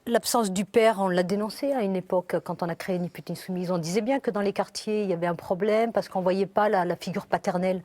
L'absence du père, on l'a dénoncé à une époque, quand on a créé Ni pute ni soumise. On disait bien que dans les quartiers, il y avait un problème parce qu'on ne voyait pas la figure paternelle.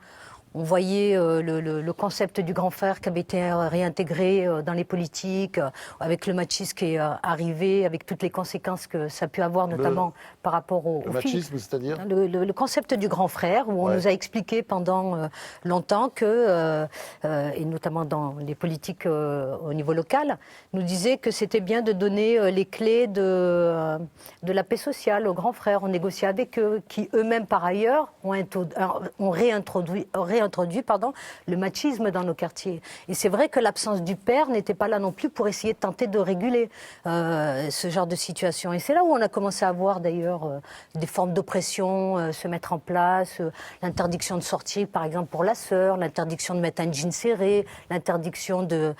On voyait le concept du grand frère qui avait été réintégré dans les politiques, avec le machisme qui est arrivé, avec toutes les conséquences que ça a pu avoir, notamment par rapport aux filles. Machisme, c'est-à-dire le concept du grand frère, où on nous a expliqué pendant longtemps que, et notamment dans les politiques au niveau local, nous disait que c'était bien de donner les clés de la paix sociale aux grands frères. On négociait avec eux, qui eux-mêmes, par ailleurs, ont réintroduit le machisme dans nos quartiers. Et c'est vrai que l'absence du père n'était pas là non plus pour essayer de tenter de réguler ce genre de situation. Et c'est là où on a commencé à voir d'ailleurs des formes d'oppression se mettre en place, l'interdiction de sortir par exemple pour la sœur, l'interdiction de mettre un jean serré, l'interdiction de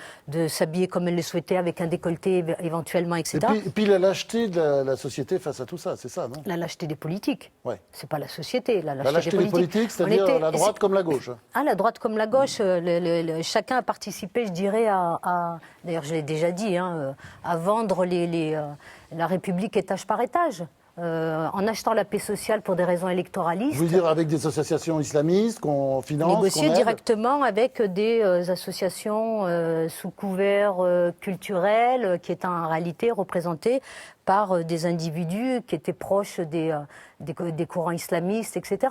s'habiller comme elle le souhaitait avec un décolleté éventuellement, etc. Et puis la lâcheté de la société face à tout ça, c'est ça, non? La lâcheté des politiques. Ouais. C'est pas la société. La lâcheté des politiques, c'est-à-dire la droite comme la gauche. La droite comme la gauche, chacun a participé, je dirais, d'ailleurs je l'ai déjà dit, à vendre la République étage par étage. En achetant la paix sociale pour des raisons électoralistes. Vous voulez dire avec des associations islamistes qu'on finance, négocier directement avec des associations sous couvert culturel qui étaient en réalité représentées par des individus qui étaient proches des courants islamistes, etc.